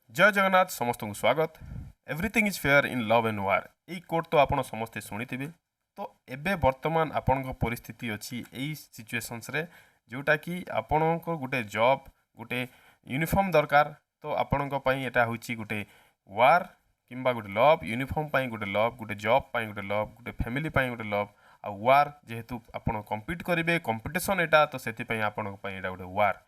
जय जगन्नाथ समस्त को स्वागत। Everything is fair in love and वार यही कोड तो आप समस्ते शुणिथे। तो एबे वर्तमान आपण परिस्थिति अच्छी यही सिचुएशंस रे जोटा कि आपण गोटे जॉब गोटे यूनिफॉर्म दरकार। तो आपण यहाँ हूँ गोटे वार किंबा गोटे लव यूनिफॉर्म गोटे लव गोटे जॉब गोटे लव गोटे फैमिली गोटे लव आ वार जेहेतु आपण कम्पीट करेंगे कंपटीशन यहाँ तो से आपण गोटे वार।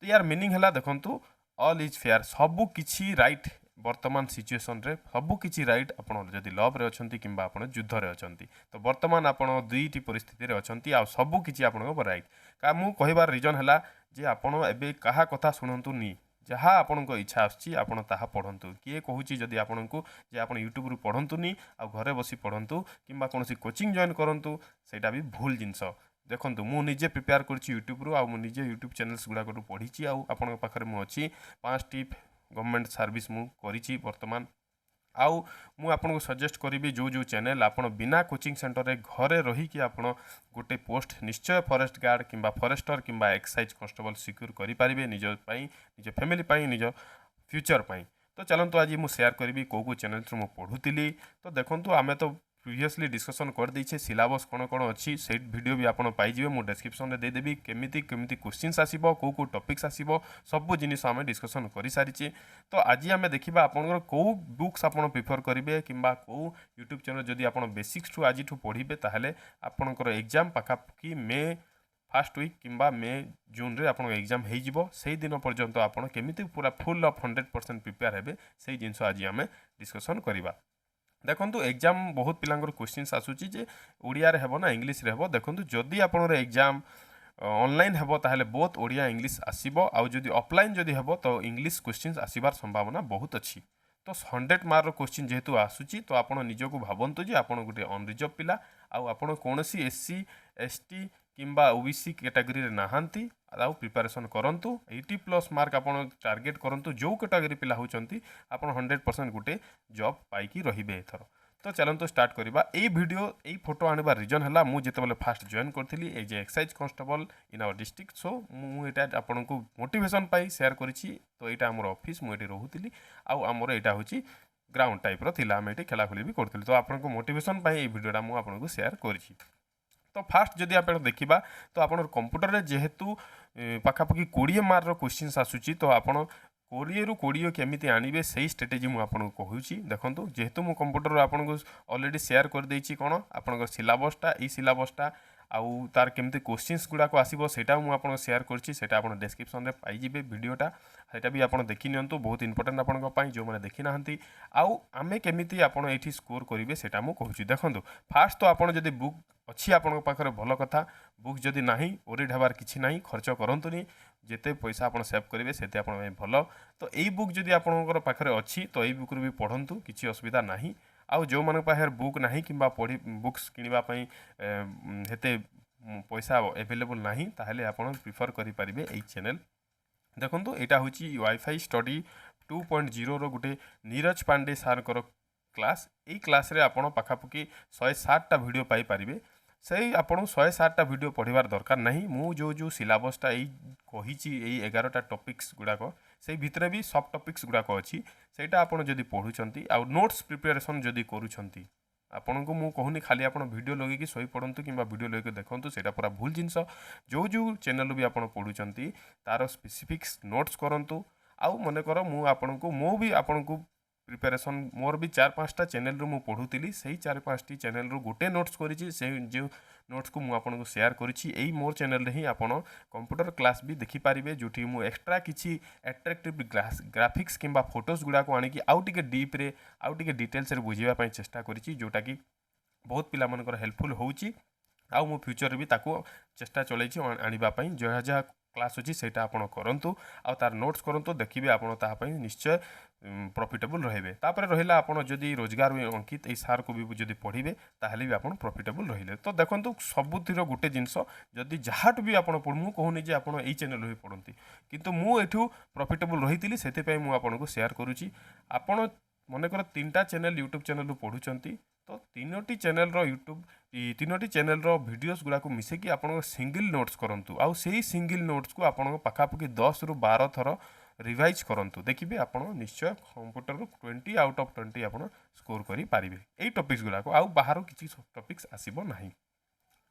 तो यार मीनिंग है देखु ऑल इज फेयर सबू किछि राइट वर्तमान सिचुएशन रे सबू किछि राइट आपण जदि लव रे अछंती किंबा आपण युद्ध रे अछंती तो वर्तमान आपण दुईटी परिस्थिति रे अछंती आ सबू किछि आपण राइट का मु कहबार रीजन हला जे आपण एबे कहा कथा सुनंतु नी जहाँ आपण इच्छा आछि आपण ताहा पढ़ंतु किए कहूची जदि आपण को जे आपण यूट्यूब रु पढ़ंतु नी आ घरे बसी पढ़ंतु किंबा कोनोसी कोचिंग जॉइन करंतु सेटा भी भूल जिंस। देखो मुझे प्रिपेयर कर यूट्यूब रू आजे यूट्यूब चैनल्स गुड़ाक पढ़ी आपण पाखे मुझे 5टी गवर्नमेंट सर्विस मुझे बर्तमान आउ आपको सजेस्ट करी जो जो चैनल आपण बिना कोचिंग सेंटर रे घरे रहीकि आपण गोटे पोस्ट निश्चय फॉरेस्ट गार्ड किंबा फॉरेस्टर किंबा एक्साइज कांस्टेबल सिक्योर करेंगे निज निज फैमिली निज फ्यूचर पाई। तो चलतु आज मुझे शेयर करी कौ चैनल मुझे पढ़ुली। तो देखो आम तो प्रीवियसली डिस्कसन कर देछे सिलेबस कौन कौन अच्छी से वीडियो भी आपन पाइबे मु डिस्क्रिप्शन रे देदेवी केमिति केमिति क्वेश्चंस आसीबो को टॉपिक्स आसीबो सब जिनिस आम डिस्कसन कर सारी। तो आज आम देखा आपन कौ बुक्स आपन प्रिफर करेंगे किंबा कौ यूट्यूब चैनल जदि आपन बेसिक्स टू आज पढ़े ताहले आपनकर एग्जाम पाखापाखि मे फास्ट वीक किंबा मे जून रे आपन एग्जाम हो जिवो से दिन पर्यंत आपन केमिति पूरा फुल ऑफ 100% प्रिपेयर हेबे से जिनिस आज आम डिस्कसन करबा। देखो एग्जाम बहुत पिलांगर क्वेश्चंस आसूची जे ओडिया रे हेबो ना इंग्लिश रे हेबो। देखो जदि आपनर एग्जाम ऑनलाइन हेबो ताहले बोथ ओडिया इंग्लिश आसीबो आउ जदि ऑफलाइन जदि हेबो तो इंग्लिश क्वेश्चंस आसीबार संभावना बहुत अच्छी। तो 100 मार्क क्वेश्चन जेहेतु आसूची तो आपण निजको भाबंतु जे आपण गोटे अनरिजर्व पिला आउ आपण कोनोसी एससी एसटी किंबा ओबीसी कैटेगरी रे नाहांती आउ प्रिपरेशन करंतु 80+ मार्क आपण टार्गेट करंतु जो कैटेगरी पिला होचंती आपण 100% गोटे जॉब पाइकी रहिबे एथर। तो चलंतु स्टार्ट करबा एई वीडियो एई फोटो आनिबा रीजन हला मु जेतेबेले फास्ट जॉइन करथिली ए जे excise constable in our district. So मु एटा आपण को मोटिवेशन पाई शेयर करिछि। तो एटा हमर ऑफिस मु एटी रहउतिली आउ हमर एटा होछि ग्राउंड टाइप रो थिला हम एटी खेला खुली भी करथिली। तो आपण को मोटिवेशन पाई ए वीडियोटा मु आपण को शेयर करिछि। तो फास्ट जदि आप देखा तो आप कंप्यूटर रे जेहेतु पाखापाखि 20 मार्क क्वेश्चन आसूची तो आपण 20 रु 20 केमिति आनिबे सही स्ट्रेटेजी मु आपन को कहूची। देखंतु जेहेतु मु कंप्यूटर आपन को ऑलरेडी शेयर कर देछि कोन आपन सिलेबसटा ई सिलेबसटा आउ तार केमिति क्वेश्चंस गुडा को आसीबो सेटा मु आपन शेयर करछि सेटा आपन डिस्क्रिप्शन रे पाई जिबे वीडियोटा सेटा भी आपन देखि नियंतु बहुत इंपोर्टेंट आपन को पाई जो माने देखि नाहंती आउ आमे केमिति आपन एठी स्कोर करिवे सेटा मु कहूची। देखंतु फास्ट तो आपन जदि बुक अच्छी आपण पाखे भल कथा बुक जदि नाही ओरिड हबार किछि नाही खर्च करंतुनी जेते पैसा आपन सेव करेंगे सेते आपन भल। तो यही बुक जदि आपनकर पाखे अच्छी तो यही बुक भी पढ़ंतु किछि असुविधा नाही। आउ जो मन पाखे बुक नाही किंबा पढ़ी बुक्स किनिबा पई हेते पैसा अवेलेबल नाही ताहले आपन प्रिफर करि परिबे एई चैनल। देखंतु एटा होची वाईफाई स्टडी 2.0 रो गुटे नीरज पांडे सार कर क्लास एई क्लास रे आपन पाखापाखि 160टा वीडियो पाई परिबे से आपन 160टा वीडियो पढ़िबार दरकार नहीं। मु जो जो सिलेबसटा एई कहिची एई 11टा टॉपिक्स गुडाक से भितरे भी सब टॉपिक्स गुडाक अच्छी सेटा आपन जदि पढ़ुचंती आ नोट्स प्रिपरेशन जदि करूछंती आपन को मु कहूनी खाली आपन वीडियो लगे कि सोई पड़ंतु किंबा वीडियो लगे देखंतु सेटा पूरा भूल जिंस। जो जो चैनल भी आपन पढ़ुचंती तार स्पेसिफिक्स नोट्स करंतु आउ मने कर मु आपन को मो भी आपन को प्रिपरेशन मोर भी 4-5टा चैनल रू मु पढ़ुतिली सेही 4-5टी चैनल रू गोटे नोट्स करिछि से जो नोट्स को मु आपन को शेयर करिछि एई मोर चैनल रे ही आपन कंप्यूटर क्लास भी देखि पारिबे जोठी मु एक्स्ट्रा किछि एट्रैक्टिव ग्राफिक्स किंबा फोटोज गुडा को आनी कि आउ टिके डीप रे आउ टिके डिटेल्स रे बुझिबा पई चेष्टा करिछि जोटा कि बहुत पिला मनकर हेल्पफुल होउछि आउ मु फ्यूचर भी ताको चेष्टा चलैछि आनिबा पई जहा जहा क्लास अच्छी से आपड़ करूँ आ तार नोट्स करूँ देखिए आपड़ निश्चय प्रॉफिटेबल रहे। तापर रहा आपड़ जदि रोजगार अंकित ये सार को भी जब पढ़े ताहले भी आप प्रॉफिटेबल रहिले। तो देखो सबुतिर गोटे जिनस जदि जहाँ भी आप मुझे कहूनी जे आप चैनल भी पढ़ती किंतु मुझे प्रॉफिटेबल रही से मुझे शेयर करुँची। आपण मनकर 3टा चैनल यूट्यूब चैनल पढ़ुंट तो 3टी चैनल यूट्यूब 3टी चैनल वीडियोस गुड़ा को मिसेकी आप सिंगल नोट्स करूँ आउ से सिंगल नोट्स को आप पाखापाखि 10 ରୁ 12 थर रिवाइज करंतु देखिए आप निश्चय कंप्यूटर 20 आउट ऑफ 20 आप स्कोर करें यही टॉपिक्स गुड़ाक आउ बाहर किसी टॉपिक्स आसब ना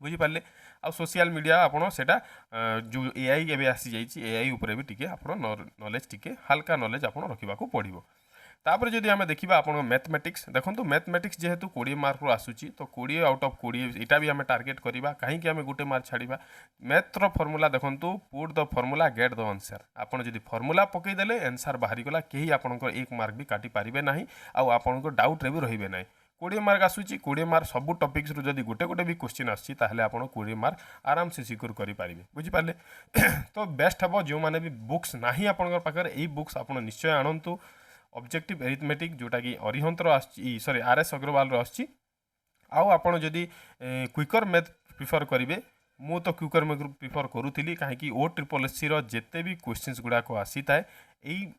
बुझिपारे आ सोशल मीडिया आपड़ से जो एआई एवं आसी जाइए एआई उपर भी टी आप नॉलेज टी हल्का नॉलेज आप रखा पड़ो तापर जदि आम देखा आप मैथमेटिक्स देखो मैथमेटिक्स जेहेतु 20 मार्क आसूची तो 20 आउट ऑफ 20 यहाँ भी आम टार्गेट करवा कहीं आम गोटे मार्क छाड़ा मैथ्र फर्मूला देखो put the formula get the answer आपड़ जब फर्मूला पकईदे आंसर बाहरीगला कहीं आपंकर 1 मार्क भी काटी पारे ना आपंकर डाउट्रे भी रे ना 20 मार्क आसूची 20 मार्क सब टॉपिक्स रु जदि गोटे गोटे भी क्वेश्चन आसी ताहले आपण 20 मार्क आराम से सिक्योर करि पारिबे बुझिपारे तो बेस्ट हम जो मैंने भी बुक्स नाही आपनकर पाखर एई बुक्स आपण निश्चय आणंतु ऑब्जेक्टिव एरिथमेटिक जोटा कि अरिहंतर आसी सॉरी आरएस अग्रवाल रो आसी आउ आपण जदि क्विकर मैथ प्रिफर करेंगे मु तो क्विकर मैथ प्रिफर करूली कहीं ओ ट्रिपल एस सी जिते भी क्वेश्चंस गुड़ाक आसी थाए यही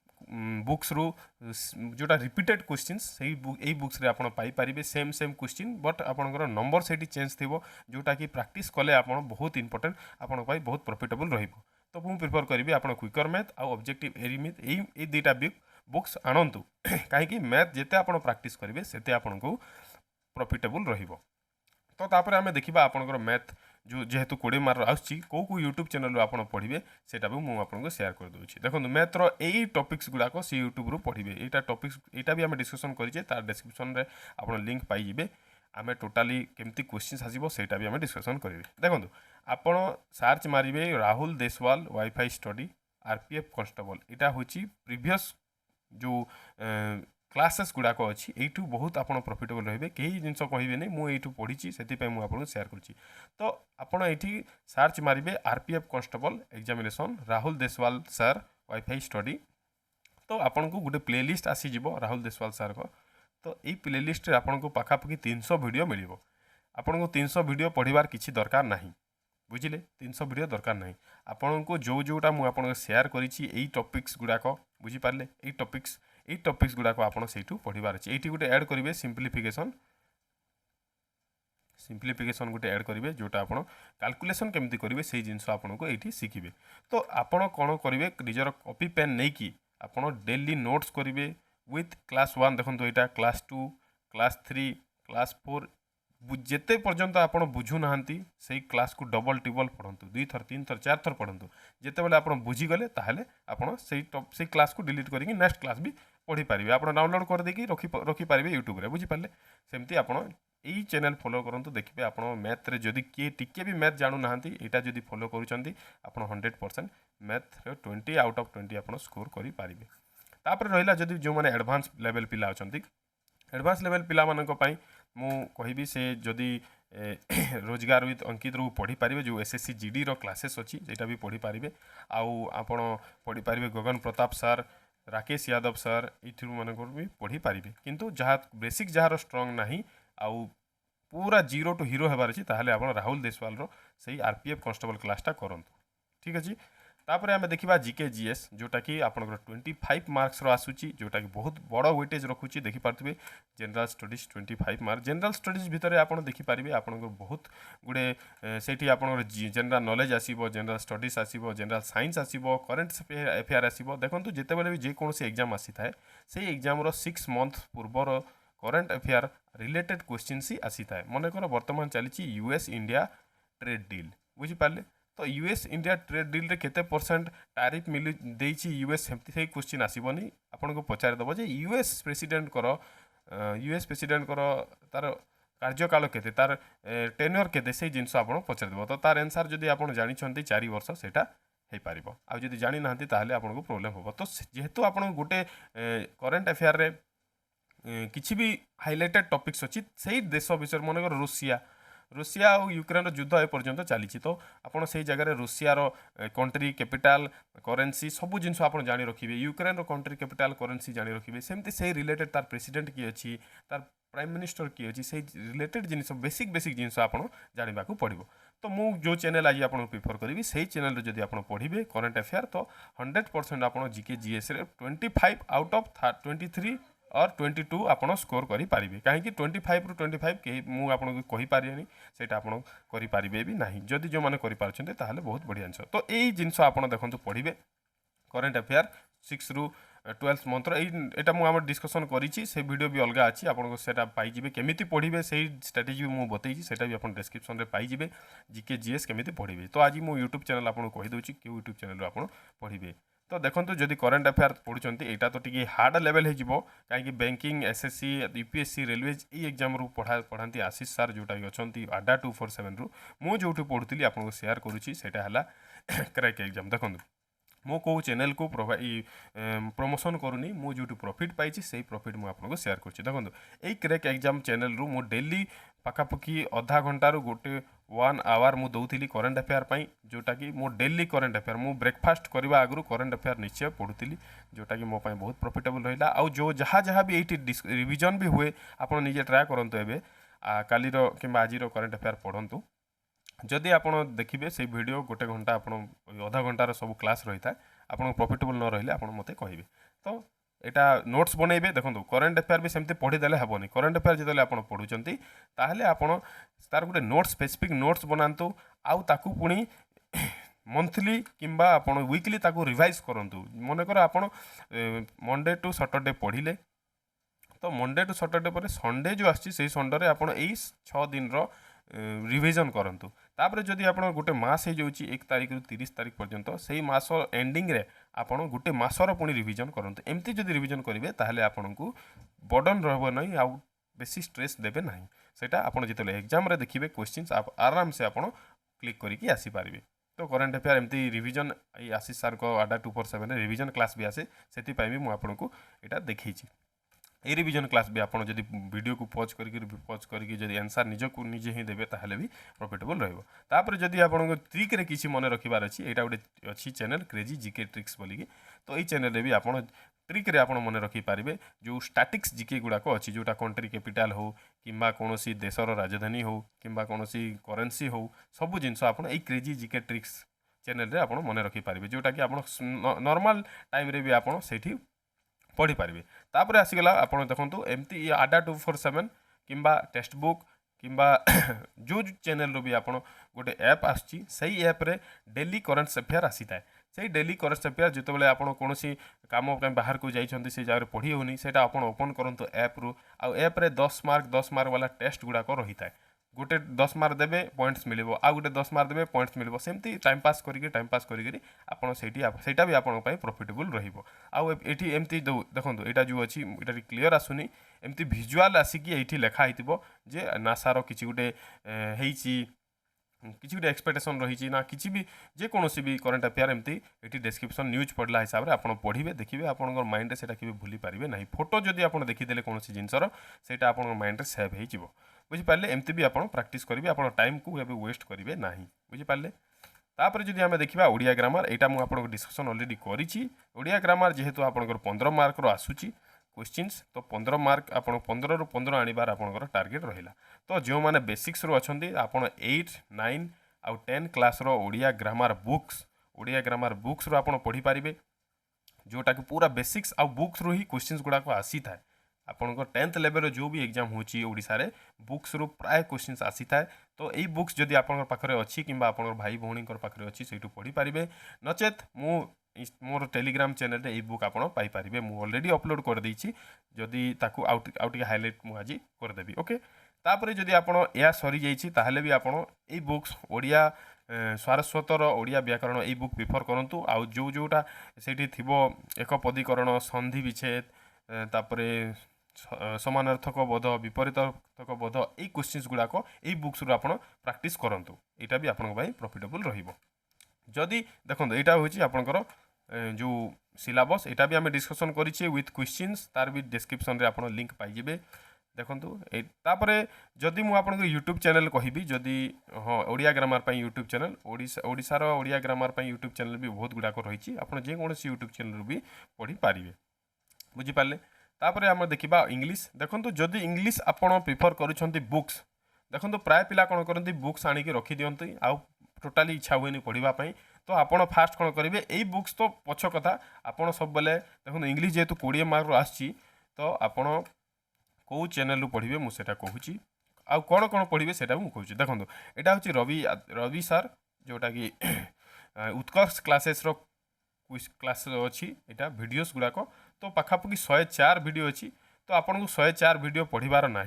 बुक्स रु जोटा रिपीटेड क्वेश्चंस सही बुक्स रे आपण पाई पारिबे सेम सेम क्वेश्चन बट आपनकर नंबर सेठी चेंज थिबो जोटा कि प्रैक्टिस कले आपण बहुत इंपोर्टेंट आपण पाई बहुत प्रॉफिटेबल रहिबो तो मु प्रिफर करिबे आपण क्विकर मैथ आ ऑब्जेक्टिव एरिथमेटिक एई दुईटा बुक्स आणंतु कहीं मैथ जिते आपण प्रैक्टिस करेंगे सेते आपण को प्रॉफिटेबल रहिबो तो तापर आमे देखिबा आपनकर मैथ जो जेहेतु 20 मार्क आछि को यूट्यूब चैनल आप पढ़े सेटा भी मुझे आपको शेयर कर दूसरी देखो मैथ्र यही टॉपिक्स गुड़ाक सी यूट्यूब रू पढ़े यहाँ टॉपिक्स यहाँ भी आम डिस्कसन करें तार डिस्क्रिप्शन में आप लिंक पाइबे आम टोटाली केमती क्वेश्चन आसो सेटा भी आम डिस्कसन करेंगे देखो आपड़ सर्च मारे Rahul Deshwal wifi study RPF constable यहाँ हूँ प्रीवियस जो क्लासेस गुड़ाक अच्छी यू बहुत आप प्रॉफिटेबल रहे कई जिन कहबे मुझे पढ़ी से मुझे शेयर कर तो आपड़ ये सर्च मारे RPF constable examination Rahul Deshwal sir wifi study तो आपन को गोटे प्लेलिस्ट आसीज राहुल देशवाल सर को तो ये प्लेलिस्ट आपन को पाखापाखि 300 वीडियो मिल आपन को 300 वीडियो पढ़वार किसी दरकार नहीं बुझिले 300 वीडियो दरकार नहीं आपन को जो जोटा मुझे शेयर करी टॉपिक्स गुड़ाक बुझीपारे ये टॉपिक्स गुड़ाक आपड़ से पढ़वार अच्छे ये गोटे ऐड करेंगे सिंप्लीफिकेशन गोटे ऐड करेंगे जोटा आप कैलकुलेशन केमती करेंगे से जिनस आपको ये शिखे तो आपड़ कौन करेंगे निजर कॉपी पेन नहीं कि आपड़ डेली नोट्स करेंगे विथ क्लास 1 देखो यहाँ क्लास 2 क्लास 3 क्लास 4 जिते पर्यंत आप बुझू ना से क्लास को डबल टिबल पढ़ु 2 थर 3 थर 4 थर पढ़ु जितेबाला आप बुझीगले आपड़ क्लास को डिलीट करके नेक्स्ट क्लास भी पढ़ी पारे आप डाउनलोड करदेकि रखिपारे यूट्यूब रे बुझीपारे सेमती आप यही चैनल फॉलो करूँ देखिए आप मैथ रे जदि किए टिके भी मैथ जानू ना यहाँ जदि फॉलो करुँच आप 100% मैथ 20 आउट ऑफ 20 आप स्कोर करेंगे तापर रहा जदि जो मैंने एडवांस लेवल पिला अच्छा एडवांस लेवल पिला मानी मु कहि से जदि रोजगार विथ अंकित रू पढ़ी पारे जो एसएससी जीडी रो क्लासेस अच्छी यहाँ भी पढ़ी पारे आउ आपण पढ़ी पारे गगन प्रताप सर राकेश यादव सर ये मानक भी पढ़ी पारे किंतु जहाँ बेसिक जार स्ट्रंग ना आउ पूरा जीरो टू हीरो होबार अच्छी ताहले आपण राहुल देशवाल रो सही आरपीएफ कॉन्स्टेबल क्लासटा करंतु ठीक अच्छे तापर आम देखा जीके जीएस जोटा कि आपंकर 25 मार्क्स आसूची जोटा कि बहुत बड़ वेटेज रखुची देखिपे general studies 25 mark general studies भितर आप देखिपारे आपंकर बहुत गुड़े से जनरल नॉलेज आसो जनरल स्टडीज आसो जनरल साइंस आसो करेन्ट अफेयर आसो देखो जिते भी जेकोसी एग्जाम आसी थाए से एग्जाम 6 मंथ पूर्वर करेन्ट अफेयर रिलेटेड क्वेश्चन ही आसी थाए मनकर बर्तमान चली यूएस इंडिया ट्रेड डील बुझीपारे तो यूएस इंडिया ट्रेड डील रे केते परसेंट टैरिफ मिली देछि यूएस से क्वेश्चन आसबनी आपन को पचार दबो जे यूएस प्रेसिडेंट कर तार कार्यकाल केते तार टेन्योर केते से जिनस आपन पचार दबो तो तार आंसर जदि आपन जानि छन्ती 4 वर्ष सेटा हे पारिबो आ जदि जानि नाहंती ताहले आपन को प्रॉब्लम होबो तो जेहेतु आपन गोटे करेन्ट अफेयर रे किछि भी हाइलाइटेड टॉपिक्स अछि सेही देश विषय मनकर रूसिया और यूक्रेन युद्ध ए पर्यंत चली तो आपड़ से जगह रूसियार कंट्री कैपिटल करेन्सी सबू जिन आप जाणी रखिए यूक्रेन कंट्री कैपिटल करेन्सी जाणी रखिए सेमती से रिलेटेड तार प्रेसिडेंट किए अच्छी तार प्राइम मिनिस्टर किए अच्छी से रिलेटेड जिन बेसिक जिन आप जानवा पड़ो तो मु जो चैनल आज आपको प्रिफर करी से चैनल जब आप पढ़े करेन्ट अफेयर तो 100% आप जीके जीएस 25 आउट ऑफ 23 और 22 आप स्कोर करें कहीं 25 रु 25 कहीं मुझे कहीपरि से करें भी ना जदि जो मैंने करें बहुत बढ़िया जिन तो यही जिनस आप देखो पढ़े करेन्ट अफेयर 6 ରୁ 12th मंथर एटा मु आम डिस्कसन करी से वीडियो भी अलग अच्छी आपको सेटा पाइबे केमी पढ़े से स्ट्राटेजी भी मुझे बतई सेटा भी आप डिस्क्रिप्शन में पाइबे जीके जीएस केमी पढ़े। तो आज मु यूट्यूब चैनल आपको कहीदे क्यों यूट्यूब चैनल आप पढ़े। तो देखो जदि करेन्ट अफेयर पढ़ुंट यहाँ तो टी हार्ड लेवल हो कहीं बैंकिंग एसएससी यूपीएससी रेलवेज ये एग्जाम रू पढ़ाती आशीष सार जोटा अच्छा आडा 247 रु मु जो पढ़ुली आपको सेयार करुँची क्रैक एग्जाम। देखो मो को चैनल को प्रमोशन करूनी मु जो प्रॉफिट पाई से प्रॉफिट मुझे आपको सेयार कर। देखो यही क्रैक एग्जाम चैनल रु मु डेली पाखापाखि अधा घंटार गोटे 1 आवर मु दौली करेन्ट अफेयर जोटा कि मो डेली करेन्ट अफेयर मु ब्रेकफास्ट करने आगु करेन्ट अफेयर निश्चय पढ़ुली जोटा कि मो बहुत प्रॉफिटेबल रहा। आउ जो जहाँ जहाँ भी ये रिविजन भी हुए आप निजे ट्राए करूँ एवं कालीर कि आज करेन्ट अफेयर पढ़ु जदि आप देखिए से वीडियो गोटे घंटा आप अधा घंटार सब क्लास रही है आपको प्रॉफिटेबल न रही आप मत कहे। तो यहाँ नोट्स बनइबे देखो करेन्ट अफेयर भी सेमती पढ़ीदे हेनी करेन्ट अफेयर जो आप पढ़ुंट ताहले आपण तार गोटे नोट्स स्पेसिफिक नोट्स बनातु आउ ताकू पुणी मंथली किंबा आपण वीकली ताकू रिवाइज करंतु मनकर आप मंडे टू सैटरडे पढ़िले तो मंडे टू सैटरडे पर संडे जो आसी संडे आप 6 दिन रिविजन करंतु तापर जदि आप गोटे मास हो 1 तारिख रु 30 तारिख पर्यंत से मास एंडिंग रे आपण गोटे मासर पुणी रिविजन करंतु एमती जदि रिविजन करेंगे ताहले आपन को बर्डन रहबो नहीं आउ बेसी स्ट्रेस देबे नहीं सेटा आपण जितले एग्जाम रे देखिबे क्वेश्चंस आप आराम से आपण क्लिक करिकि आसी पारिबे। तो करेन्ट अफेयर एमती रिविजन ये आशीष सार को आडा 247 रिविजन क्लास भी आसे से भी मुझे आपको यहाँ देखी ये रिविजन क्लास भी आप वीडियो को पॉज करके जब आंसर निजक निजे ही देवे ताहले भी प्रॉफिटेबल रहा। जदि आपको ट्रिक रे किसी मन रखिबार अच्छी यहाँ गोटे अच्छी चैनल क्रेजी जीके ट्रिक्स बोलिकी तो ये चैनल भी आप ट्रिक रे आप मन रखिपारे जो स्टैटिक्स जीके गुड़ाक अच्छी जोटा कंट्री कैपिटल हो कि कौन देशर राजधानी हो कि कौन करेन्सी हो सबू जिनस आप क्रेजी जीके ट्रिक्स चैनल रे आप मन रखिपारे जोटा कि आप नॉर्मल टाइम रे भी आप सेठी पढ़ी पारे। तापर आसीगला आप देखो एमती आडा 247 किंबा टेक्स्ट बुक किंबा जो चैनल रो भी आप गोटे ऐप आसी ऐप रे डेली करेन्ट अफेयर आसी थाए से डेली करेन्ट अफेयर जिते आप कौन काम बाहर को जाइए से जगह पढ़ी होनी से आप ओपन करूँ ऐप रु आप 10 मार्क वाला टेस्ट गुड़ाक रही है गोटे 10 मार्क देवे पॉइंट्स मिले आ गोटे 10 मार्क देवे पॉइंट्स मिले सेमती टाइम पास करी आपड़ से भी आपंपाई प्रॉफिटेबल रही एमती देखो यहाँ जो अच्छी ये क्लीयर आसुनी एमती विजुआल आसिकी ये लिखाई जे नासार किसी गोटे किसी गोटे एक्सपेक्टेशन रही ना किसी भी जेकोसी भी करेन्ट अफेयर एमती ये डिस्क्रिप्शन न्यूज पढ़ला हिसाब से आप पढ़े देखिए आप माइंड से भूली पारे ना फोटो जदि आप देखीदे कौन जिनसर से आप माइंड सेव हो बुझिपारे एमती भी आप प्रैक्टिस करेंगे आप टाइम को वेस्ट करेंगे ना बुझिपारे। तापर जदि आम देखा ओडिया ग्रामर यहाँ मुझे डिस्कसन अलरेडी करी ओडिया ग्रामर जेहेतु आप 15 मार्क आसूची क्वेश्चंस तो 15 मार्क आप 15 ରୁ 15 आनिबार आपनकर टार्गेट रहिला। तो जो माने बेसिक्स रो अछंती आपण 8 9 आउ 10 क्लास रो ओडिया ग्रामर बुक्स रो आपण पढ़ी पारिबे जोटा कि पूरा बेसिक्स आउ बुक्स रो ही क्वेश्चंस गुडा को आसी थाए आपनकर 10th लेवल जो भी एग्जाम होची ओडिसा रे बुक्स रो प्राय क्वेश्चंस आसी थाए। तो यही बुक्स जदि आपनकर पाखरे अछि किंबा आपनकर भाई भौणीकर पाखरे अछि सेटू पढ़ी पारिबे नचेत मु मोर टेलीग्राम चैनल रे बुक आप पाइपर मुझे अलरेडी अपलोड कर देछि जदि ताकू आउट हाइलाइट मुझे करदेवी ओके। तापर जदि आप या सरी जाइछि ताहले भी आप बुक्स ओडिया सारस्वतर ओडिया व्याकरण ये बुक प्रिफर करूँ आउ जो जोटा से एक पदीकरण संधि विच्छेद तापर समानार्थक बोध विपरीतार्थक बोध ये क्वेश्चंस गुड़ाक ये बुक्स रू आप प्रैक्टिस करूँ यहाँ भी आपंप प्रॉफिटेबल रही। देखो यहाँ हूँ आपंकर जो सिलेबस यहाँ भी आम डिस्कसन करें विथ क्वेश्चंस तार भी डिस्क्रिप्शन रे आप लिंक पाइबे देखूँ। तापर जदि मुझे यूट्यूब चैनल कहि जदि हाँ ओडिया ग्रामर यूट्यूब चैनल ओडिशार ओडिया ग्रामर यूट्यूब चैनल भी बहुत गुड़ाक रही आप जेकोसी यूट्यूब चैनल भी पढ़ी पारे बुझिपारे। तापर आम देखा इंग्लीश देखो जदि इंग्लीश आप प्रिफर करुँच बुक्स देखो प्राय पिला कौन करती बुक्स आणिक रखी दिखती आउ टोटाली इच्छा हुए पढ़ापी तो आपड़ फास्ट कौन करेंगे यही बुक्स तो पछ कथा आपड़ सब बेले देखो इंग्लीश जेहेतु 20 मार्क आसी तो आपड़ कौ चैनल रू पढ़े मुझे कहूँ आउ कौन कौन पढ़े से कहूँ देखो यहाँ हूँ रवि सार जोटा कि उत्कर्ष क्लासेस रो क्विज क्लास अच्छी यहाँ भिडियोस गुड़ाक तो पाखापाखि 104 वीडियो अच्छी तो आपको 104 वीडियो पढ़वार ना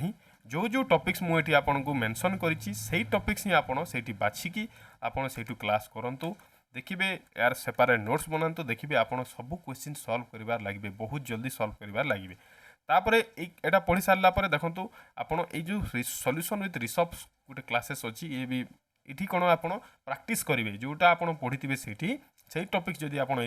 जो जो टॉपिक्स मुझे आपको मेंशन करी से टॉपिक्स ही आपड़ से बाछिकी आपड़ से क्लास करूँ देखिए यार सेपारेट नोट्स बनातु देखिए आप सब क्वेश्चन सॉल्व कर लगे बहुत जल्दी सॉल्व कर लगे तापर यहाँ पढ़ी सारा पर देखो आपड़ जो सॉल्यूशन विथ रिसर्च गोटे क्लासेस अच्छी ये भी ये कौन आप प्रैक्टिस करेंगे जोटा आप पढ़ी से टॉपिक जदि आप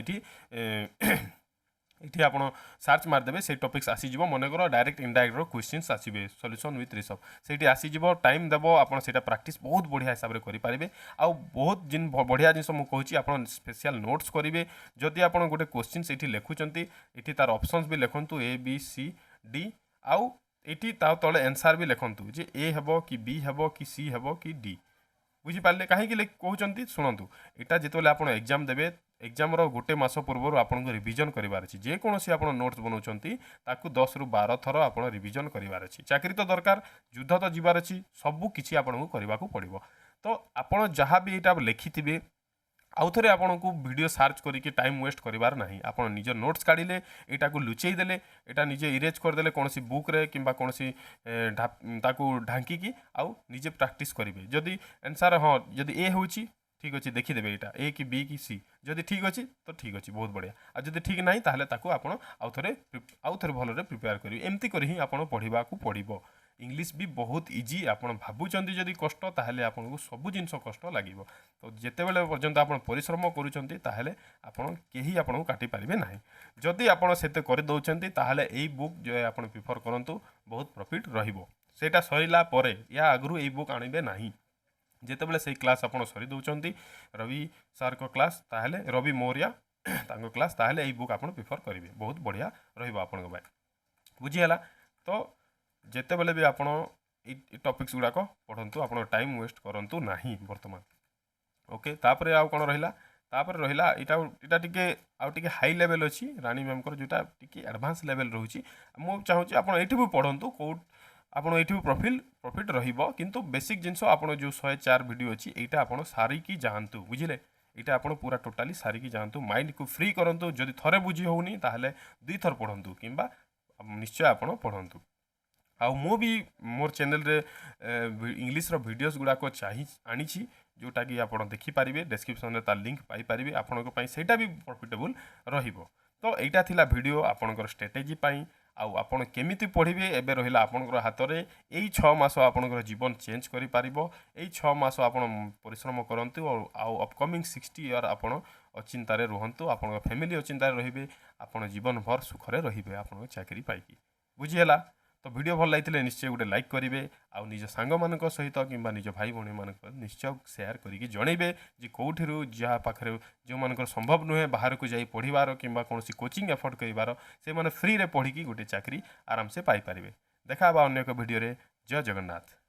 ये आप सर्च मारदेवे से टॉपिक्स आसीज मनकर डायरेक्ट इनडायरेक्ट क्वेश्चंस आसवे सॉल्यूशन विथ रिसर्च से आसीज टाइम देव आप प्रैक्टिस बहुत बढ़िया हिसाब से करेंगे आउ बहुत जिन बढ़िया जिन मुझे आप स्पेशल नोट्स करेंगे जदि आप गोटे क्वेश्चन ये लिखुंट ये तार ऑप्शंस भी लिखु ABCD आउ ये तले आंसर भी लिखु जे ए हेब कि बी हेब कि सी हेब कि डी बुझीपारे कहीं कहते शुणु यहाँ जिते आप एग्जाम देवे एग्जाम गोटे मस पूर्व आपको रिविजन करार अच्छी जेकोसी आप नोट्स बनाऊँच 10 ରୁ 12 थर आप रिविजन करार अच्छी चाकरी तो दरकार युद्ध तो जीवार अच्छी सबकि आपको करने पड़ो तो आप जहाँ भी यहाँ लिखिथे आउ थे आपन को वीडियो सर्च करके टाइम वेस्ट करार ना आप निज नोट्स काढ़े यहाँ को लुचेई देले यहाँ निजे इरेज करदे कौन बुक्रे कि कौन ढांकी आउ निजे प्रैक्टिस करेंगे जदि आंसर हाँ जदि ए हो ठीक अच्छे देखीदे यहाँ ए कि बी कि सी जदि ठीक अच्छे तो ठीक अच्छे बहुत बढ़िया आ जदि ठीक ना ताहले ताकू आपण आउ थे भलरे प्रिपेयर करेंगे एमती कर ही आप पढ़ा पड़ो इंग्लिश भी बहुत इजी आप भावुंट जदि कष्ट ताहले आपको सब जिनस कष्ट लगे तो जिते बड़े पर्यंत आप परिश्रम कहीं आपको काटी पारे ना जदि आपड़ से करदे ताहले यही बुक जो आप प्रिफर करूँ बहुत प्रॉफिट रहीटा सरला या आगु यही बुक आणवे ना जिते बड़े से क्लास आप सरी दौरान रवि सार को क्लास ताहले रवि मौर्या क्लास ताहले यही बुक आप प्रिफर करेंगे बहुत बढ़िया रहा बुझीगला तो जिते बड़े भी आप टॉपिक्स गुड़ाक पढ़ु आप टाइम वेस्ट करूँ ना बर्तमान ओके तापर आउ कौन रहा तापर रहा यहाँ टे हाई लेवल अच्छी रानी मैम जोटा टी एडवांस लेवल रोचे मुझे चाहूँगी आप भी पढ़ु कौ आपड़ ये प्रॉफिट किंतु बेसिक जिनस आप जो 104 वीडियो अच्छी यहाँ आप सारिकी जातु बुझे यहाँ आप पूरा टोटाली सारिकी जातु माइंड को फ्री करूँ जदि थे बुझी होनी ताहले 2 थर पढ़ु कि निश्चय आप पढ़ु आउ मु भी मोर चैनल रे इंग्लिश वीडियोस गुड़ाक आनी जोटा कि आप देखिपारे डिस्क्रिप्शन में तार लिंक पाइपर आपंपाई सेटा भी प्रॉफिटेबल रहिबो तो यहाँ थिला वीडियो आपणकर स्ट्रेटेजी आउ आपन केमिति पढ़िबे एबे रहिला आपनकर हाथ रे एई 6 मास आपनकर जीवन चेंज करि पारिबो एई 6 मास आपन परिश्रम करंतु आउ अपकमिंग 60 ईयर आपन अचिंतारे रहंतु आपन फैमिली अचिंतारे रहिबे आपन जीवन भर सुखरे रहिबे आपन चाकरी पाइकी बुझियला तो वीडियो भल लागिले निश्चय गोटे लाइक करेंगे आउ निज सांग मानक सहित कि निज भाई भाई मान निश्चय सेयार करके जनइबे जे कौटी जहाँ पाखे जो मान संभव नुहे बाहर को जाई पढ़िबार कि कौन कोचिंग एफोर्ड करिवार से माने फ्री रे पढ़िकी गोटे चाकरी आराम से पाई पारिबे देखा अन्य एक वीडियो रे जय जगन्नाथ।